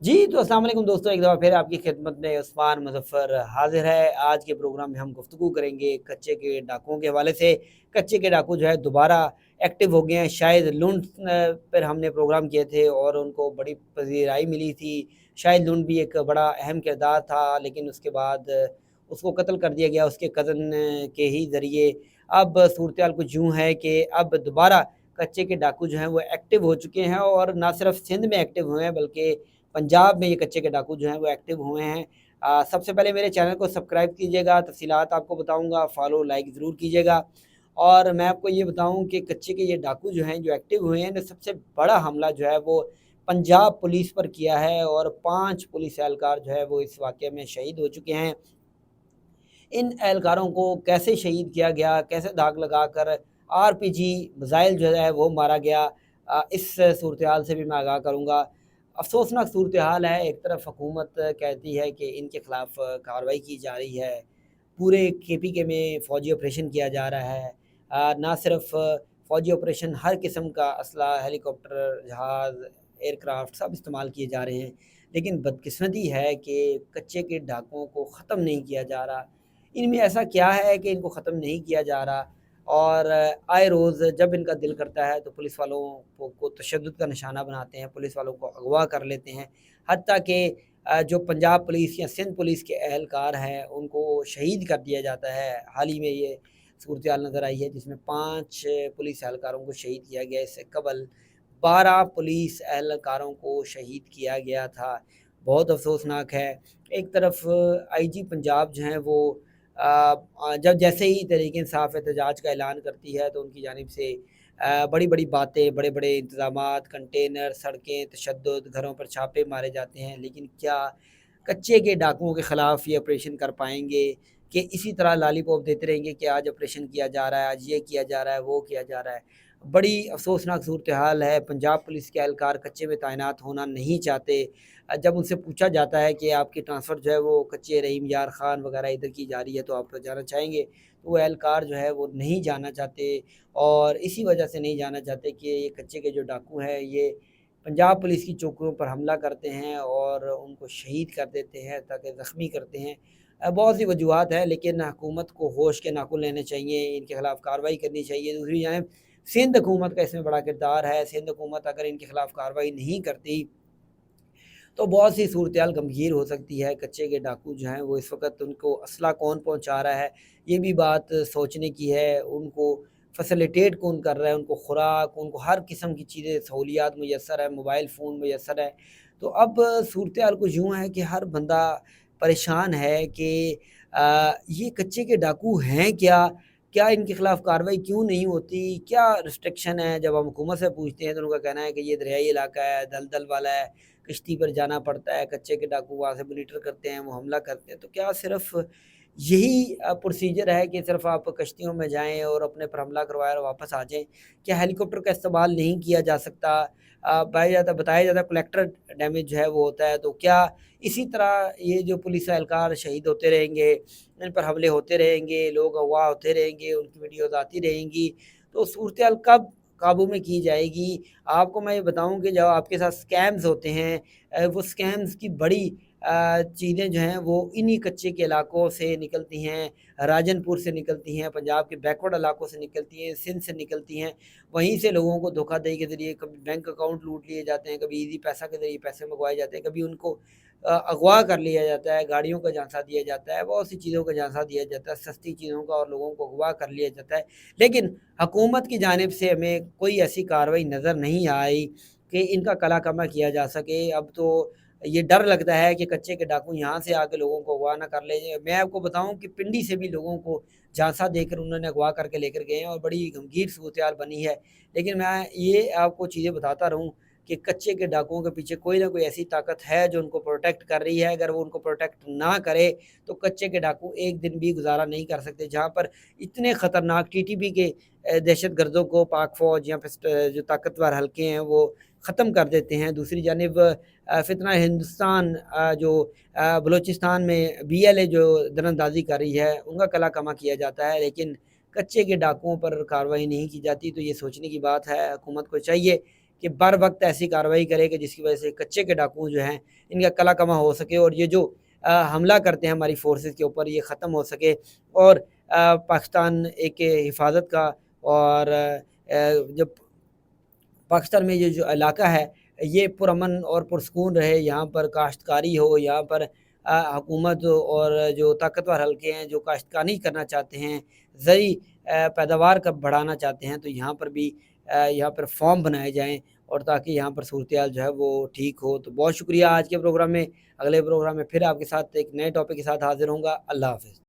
जी, तो अस्सलाम वालेकुम दोस्तों, एक दफ़ा फिर आपकी खिदमत में उस्मान मुज़फ़्फ़र हाज़िर है। आज के प्रोग्राम में हम गुफ्तगू करेंगे कच्चे के डाकुओं के हवाले से। कच्चे के डाकू जो है दोबारा एक्टिव हो गए हैं। शायद लुंड पर हमने प्रोग्राम किए थे और उनको बड़ी पज़ीराई मिली थी। शायद लुंड भी एक बड़ा अहम किरदार था, लेकिन उसके बाद उसको कत्ल कर दिया गया उसके कज़न के ही ज़रिए। अब सूरत-ए-हाल कुछ यूँ है कि अब दोबारा कच्चे के डाकू जो हैं वो एक्टिव हो चुके हैं और ना सिर्फ़ सिंध में एक्टिव हुए हैं, बल्कि पंजाब में ये कच्चे के डाकू जो हैं वो एक्टिव हुए हैं। सबसे पहले मेरे चैनल को सब्सक्राइब कीजिएगा, तफ़सीलात आपको बताऊँगा, फ़ॉलो लाइक ज़रूर कीजिएगा। और मैं आपको ये बताऊँ कि कच्चे के ये डाकू जो हैं, जो एक्टिव हुए हैं, तो सबसे बड़ा हमला जो है वो पंजाब पुलिस पर किया है और 5 पुलिस एहलकार जो है वो इस वाक़ये में शहीद हो चुके हैं। इन एहलकारों को कैसे शहीद किया गया, कैसे दाग लगाकर आरपीजी मिसाइल जो है वो मारा गया, इस सूरत-ए-हाल से भी मैं आगाह करूँगा। अफ़सोसनाक सूरत-ए-हाल है, एक तरफ हुकूमत कहती है कि इनके ख़िलाफ़ कार्रवाई की जा रही है, पूरे केपीके में फ़ौजी ऑपरेशन किया जा रहा है। ना सिर्फ़ फ़ौजी ऑपरेशन, हर किस्म का असला, हेलीकॉप्टर, जहाज़, एयरक्राफ़्ट सब इस्तेमाल किए जा रहे हैं। लेकिन बदकिस्मती है कि कच्चे के डाकुओं को ख़त्म नहीं किया जा रहा। इनमें ऐसा क्या है कि इनको ख़त्म नहीं किया जा रहा? और आए रोज़ जब इनका दिल करता है तो पुलिस वालों को तशद्दुद का निशाना बनाते हैं, पुलिस वालों को अगवा कर लेते हैं। हत्ता कि जो पंजाब पुलिस या सिंध पुलिस के एहलकार हैं, उनको शहीद कर दिया जाता है। हाल ही में ये सूरत-ए-हाल नज़र आई है जिसमें 5 पुलिस एहलकारों को शहीद किया गया। इससे कबल 12 पुलिस एहलकारों को शहीद किया गया था। बहुत अफ़सोसनाक है। एक तरफ आईजी पंजाब जो हैं वो जब जैसे ही तहरीक-ए-इंसाफ़ एहतजाज का ऐलान करती है तो उनकी जानिब से बड़ी-बड़ी बातें, बड़े-बड़े इंतज़ामात, कंटेनर, सड़कें, तशद्दुद, घरों पर छापे मारे जाते हैं। लेकिन क्या कच्चे के डाकुओं के ख़िलाफ़ ये ऑपरेशन कर पाएँगे कि इसी तरह लॉलीपॉप देते रहेंगे कि आज ऑपरेशन किया जा रहा है, आज ये किया जा रहा है, वो किया जा रहा है। बड़ी अफ़सोसनाक सूरत-ए-हाल है। पंजाब पुलिस के एहलकार कच्चे में तैनात होना नहीं चाहते। जब उनसे पूछा जाता है कि आपकी ट्रांसफ़र जो है वो कच्चे रहीम यार ख़ान वग़ैरह इधर की जा रही है, तो आप जाना चाहेंगे? तो वो एहलकार जो है वो नहीं जाना चाहते और इसी वजह से नहीं जाना चाहते कि ये कच्चे के जो डाकू हैं, ये पंजाब पुलिस की चौकियों पर हमला करते हैं और उनको शहीद कर देते हैं, ताकि ज़ख्मी करते हैं। बहुत सी वजूहात हैं, लेकिन हुकूमत को होश के नाखुन लेने चाहिए, इनके खिलाफ़ कार्रवाई करनी चाहिए। दूसरी जानिब सिंध हुकूमत का इसमें बड़ा किरदार है। सिंध हुकूमत अगर इनके खिलाफ़ कार्रवाई नहीं करती तो बहुत सी सूरत-ए-हाल गंभीर हो सकती है। कच्चे के डाकू जो हैं वो इस वक़्त उनको असला कौन पहुँचा रहा है, ये भी बात सोचने की है। उनको फ़ैसिलिटेट कौन कर रहा है, उनको खुराक, उनको हर किस्म की चीज़ें सहूलियात मुयस्सर है, मोबाइल फ़ोन मुयस्सर है। तो अब सूरत-ए-हाल कुछ यूँ है कि हर बंदा परेशान है कि ये कच्चे के डाकू हैं क्या? क्या इनके खिलाफ़ कार्रवाई क्यों नहीं होती? क्या रिस्ट्रिक्शन है? जब हम हुकूमत से पूछते हैं तो उनका कहना है कि ये दरियाई इलाका है, दलदल वाला है, किश्ती पर जाना पड़ता है, कच्चे के डाकू वहाँ से मॉनिटर करते हैं, वो हमला करते हैं। तो क्या सिर्फ़ यही प्रोसीजर है कि सिर्फ़ आप कश्तियों में जाएँ और अपने पर हमला करवाएँ और वापस आ जाएँ? क्या हेलीकॉप्टर का इस्तेमाल नहीं किया जा सकता? बताया जाता है कोलेक्टर डैमेज जो है वो होता है, तो क्या इसी तरह ये जो पुलिस एहलकार शहीद होते रहेंगे, इन पर हमले होते रहेंगे, लोग अगवा होते रहेंगे, उनकी वीडियोज़ आती रहेंगी, तो सूरत-ए-हाल कब काबू में की जाएगी? आपको मैं ये बताऊँ कि जब आपके साथ स्कैम्स होते हैं, वो स्कैम्स की बड़ी चीज़ें जो हैं वो इन्हीं कच्चे के इलाकों से निकलती हैं, राजनपुर से निकलती हैं, पंजाब के बैकवर्ड इलाकों से निकलती हैं, सिंध से निकलती हैं। वहीं से लोगों को धोखाधड़ी के ज़रिए कभी बैंक अकाउंट लूट लिए जाते हैं, कभी ईज़ी पैसा के ज़रिए पैसे मंगवाए जाते हैं, कभी उनको अगवा कर लिया जाता है, गाड़ियों का झांसा दिया जाता है, बहुत सी चीज़ों का झांसा दिया जाता है, सस्ती चीज़ों का, और लोगों को अगवा कर लिया जाता है। लेकिन हुकूमत की जानिब से हमें कोई ऐसी कार्रवाई नज़र नहीं आई कि इनका कला-कमा किया जा सके। अब तो ये डर लगता है कि कच्चे के डाकू यहाँ से आके लोगों को अगवा ना कर लें। मैं आपको बताऊँ कि पिंडी से भी लोगों को झांसा देकर उन्होंने अगवा करके लेकर गए हैं और बड़ी गमगीन सूरत-ए-हाल बनी है। लेकिन मैं ये आपको चीज़ें बताता रहूँ कि कच्चे के डाकुओं के पीछे कोई ना कोई ऐसी ताकत है जो उनको प्रोटेक्ट कर रही है। अगर वो उनको प्रोटेक्ट ना करे तो कच्चे के डाकू एक दिन भी गुज़ारा नहीं कर सकते। जहाँ पर इतने ख़तरनाक टीटीपी के दहशतगर्दों को पाक फ़ौज या फिर जो ताकतवर हल्के हैं वो ख़त्म कर देते हैं। दूसरी जानिब फ़ितना हिंदुस्तान जो बलूचिस्तान में बीएलए जो दरअंदाज़ी कर रही है, उनका कला कमा किया जाता है, लेकिन कच्चे के डाकुओं पर कार्रवाई नहीं की जाती। तो ये सोचने की बात है, हुकूमत को चाहिए کہ बर वक्त ऐसी कार्रवाई करे कि जिसकी वजह से कच्चे के डाकू जो हैं इनका कला कमा हो सके और ये जो हमला करते हैं हमारी फोर्सेस के ऊपर ये ख़त्म हो सके और पाकिस्तान एक हिफाजत का और जब पाकिस्तान में ये जो इलाका है ये पुरअमन और पुरसकून रहे, यहाँ पर काश्तकारी हो, यहाँ पर हुकूमत और जो ताकतवर हलके हैं जो काश्तकारी करना चाहते हैं, ज़रूरी पैदावार का बढ़ाना चाहते हैं, तो यहाँ पर भी यहाँ पर फॉर्म बनाए जाएँ और ताकि यहाँ पर सूरत-ए-हाल जो है वो ठीक हो। तो बहुत शुक्रिया आज के प्रोग्राम में, अगले प्रोग्राम में फिर आपके साथ एक नए टॉपिक के साथ हाज़िर होऊँगा। अल्लाह हाफ़िज़।